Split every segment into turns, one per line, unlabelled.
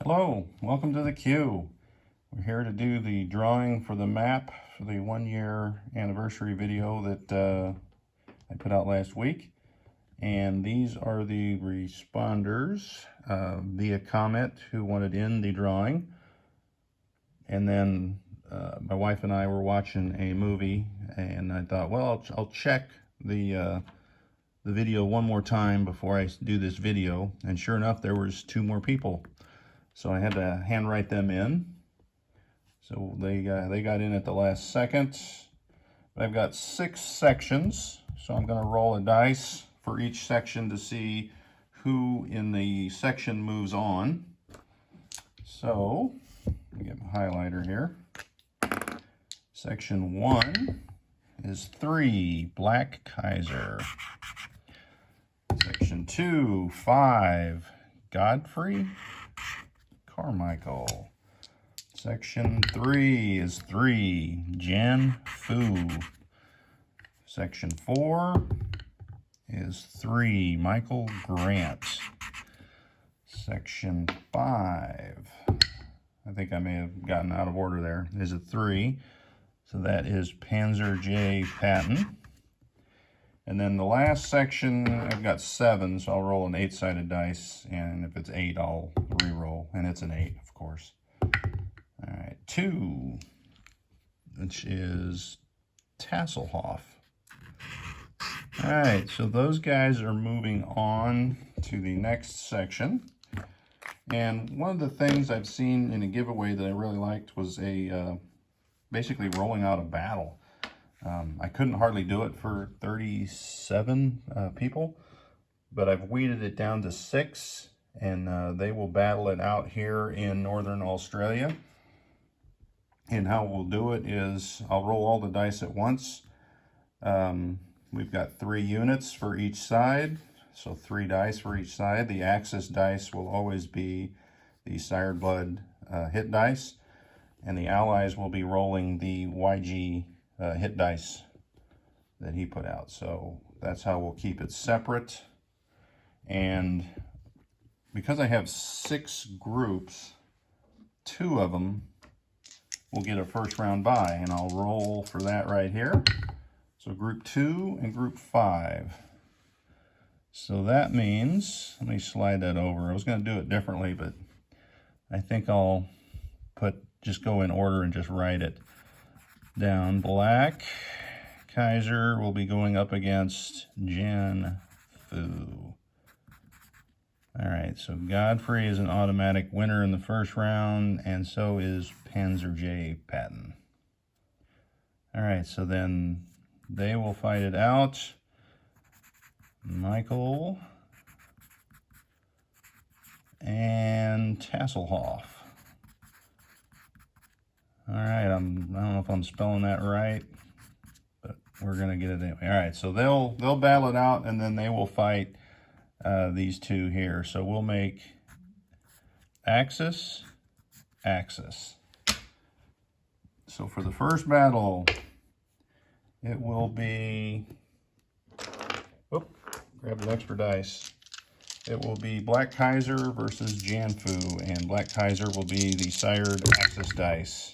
Hello, welcome to the Q. We're here to do the drawing for the map for the 1-year anniversary video that I put out last week. And these are the responders via comment who wanted in the drawing. And then my wife and I were watching a movie, and I thought, well, I'll check the video one more time before I do this video. And sure enough, there was 2 more people. So I had to handwrite them in. So they got in at the last second. I've got 6 sections, so I'm going to roll a dice for each section to see who in the section moves on. So, let me get my highlighter here. Section 1 is 3, Black Kaiser. Section 2, 5, Godfrey Carmichael. Section 3 is 3, Jan Fu. Section 4 is 3, Michael Grant. Section 5, I think I may have gotten out of order there, is a 3. So that is Panzer J. Patton. And then the last section, I've got 7, so I'll roll an 8-sided dice, and if it's 8, I'll re-roll, and it's an 8, of course. All right, 2, which is Tasselhoff. All right, so those guys are moving on to the next section. And one of the things I've seen in a giveaway that I really liked was basically rolling out a battle. I couldn't hardly do it for 37 people, but I've weeded it down to 6, and they will battle it out here in Northern Australia. And how we'll do it is I'll roll all the dice at once. We've got 3 units for each side, so 3 dice for each side. The Axis dice will always be the Sired Blood hit dice, and the Allies will be rolling the YG hit dice that he put out. So that's how we'll keep it separate. And because I have 6 groups, 2 of them will get a first round bye, and I'll roll for that right here. So group 2 and group 5. So that means, let me slide that over. I was going to do it differently, but I think I'll just go in order and just write it down. Black Kaiser will be going up against Jan Fu. All right, so Godfrey is an automatic winner in the first round, and so is Panzer J. Patton. All right, so then they will fight it out. Michael and Tasselhoff. All right, I don't know if I'm spelling that right, but we're gonna get it anyway. All right, so they'll battle it out, and then they will fight these 2 here. So we'll make Axis. So for the first battle, it will be, grab an extra dice. It will be Black Kaiser versus Jan Fu, and Black Kaiser will be the Sired Axis dice.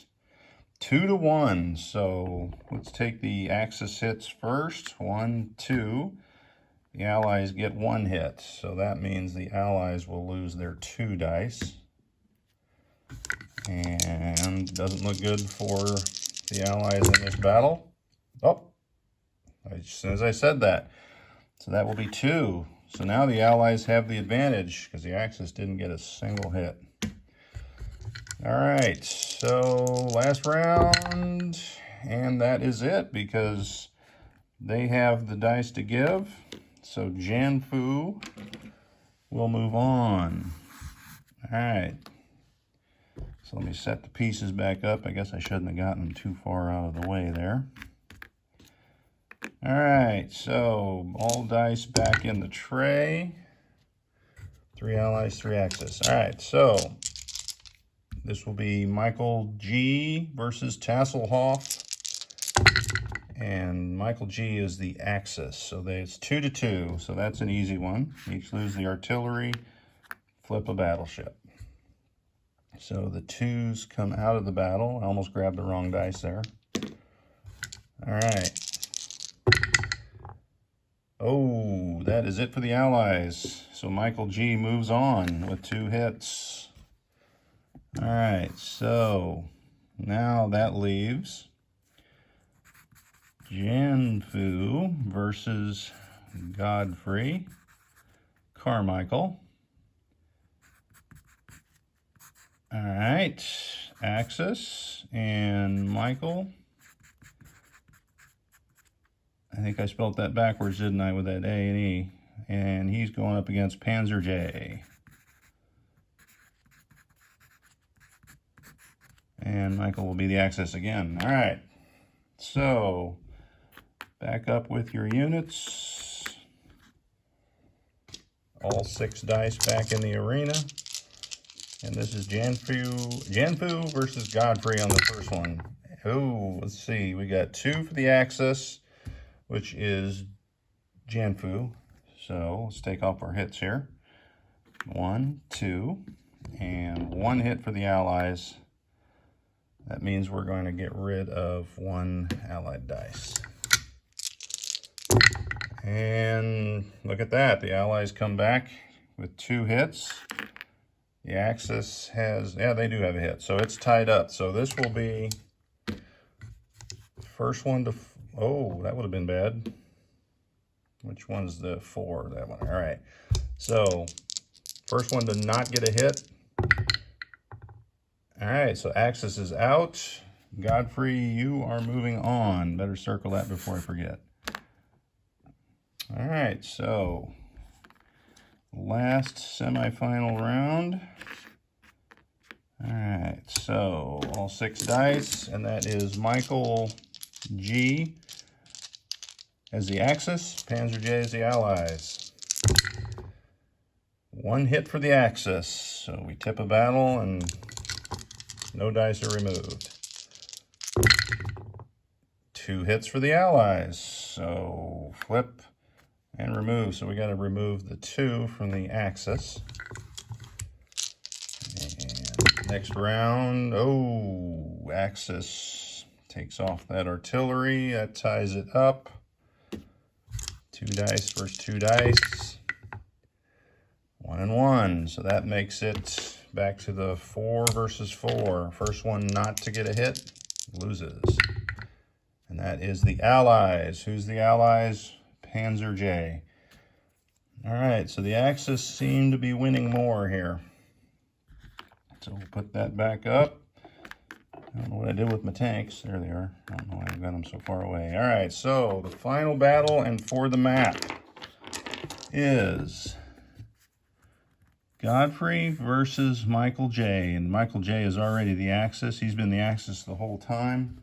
2 to 1, so let's take the Axis hits first. 1, 2. The Allies get 1 hit, so that means the Allies will lose their 2 dice. And doesn't look good for the Allies in this battle. Oh, as soon as I said that. So that will be 2. So now the Allies have the advantage because the Axis didn't get a single hit. All right, so last round, and that is it because they have the dice to give. So Jan Fu will move on. All right, so let me set the pieces back up. I guess I shouldn't have gotten them too far out of the way there. All right, so all dice back in the tray. 3 Allies, 3 Axis. All right, so this will be Michael G versus Tasselhoff. And Michael G is the Axis. So it's 2 to 2. So that's an easy one. Each lose the artillery, flip a battleship. So the 2s come out of the battle. I almost grabbed the wrong dice there. All right. Oh, that is it for the Allies. So Michael G moves on with 2 hits. All right, so now that leaves Janfu versus Godfrey Carmichael. All right, Axis and Michael. I think I spelled that backwards, didn't I, with that A and E? And he's going up against Panzer J. And Michael will be the Axis again. All right, so back up with your units. All 6 dice back in the arena. And this is Janfu versus Godfrey on the first one. Oh, let's see. We got 2 for the Axis, which is Janfu. So let's take off our hits here. 1, 2, and 1 hit for the Allies. That means we're going to get rid of 1 Allied dice. And look at that. The Allies come back with 2 hits. The Axis has, yeah, they do have a hit. So it's tied up. So this will be first one to, oh, that would have been bad. Which one's the 4? That one. All right. So first one to not get a hit. All right. So Axis is out. Godfrey, you are moving on. Better circle that before I forget. All right. So last semifinal round. All right, so all 6 dice, and that is Michael G as the Axis, Panzer J as the Allies. 1 hit for the Axis, so we tip a battle and no dice are removed. 2 hits for the Allies, so flip and remove. So we got to remove the 2 from the Axis. And next round, oh, Axis takes off that artillery. That ties it up. 2 dice versus 2 dice. 1 and 1. So that makes it back to the 4 versus 4. First one not to get a hit loses. And that is the Allies. Who's the Allies? Panzer J. All right, so the Axis seem to be winning more here. So we'll put that back up. I don't know what I did with my tanks. There they are. I don't know why I got them so far away. All right, so the final battle and for the map is Godfrey versus Michael J. And Michael J is already the Axis. He's been the Axis the whole time.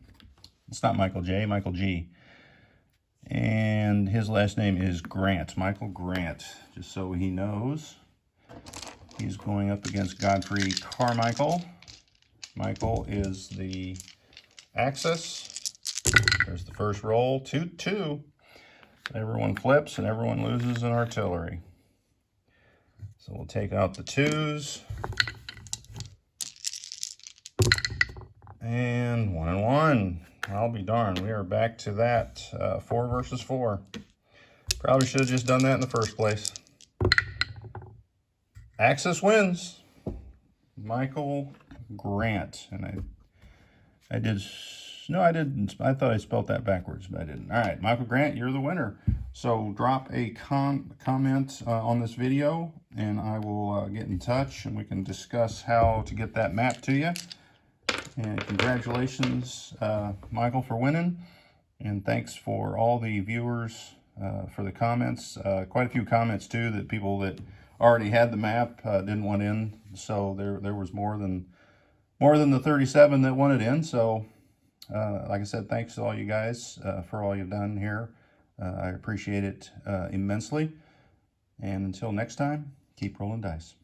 It's not Michael J, Michael G. And his last name is Grant, Michael Grant, just so he knows. He's going up against Godfrey Carmichael. Michael is the Axis. There's the first roll, 2-2. Everyone flips and everyone loses an artillery. So we'll take out the 2s. And 1 and 1. I'll be darned. We are back to that 4 versus 4. Probably should have just done that in the first place. Axis wins. Michael Grant. And I did, no, I didn't. I thought I spelled that backwards, but I didn't. All right, Michael Grant, you're the winner. So drop a comment on this video, and I will get in touch, and we can discuss how to get that map to you. And congratulations, Michael, for winning. And thanks for all the viewers for the comments. Quite a few comments, too, that people that already had the map didn't want in. So there was more than the 37 that wanted in. So, like I said, thanks to all you guys for all you've done here. I appreciate it immensely. And until next time, keep rolling dice.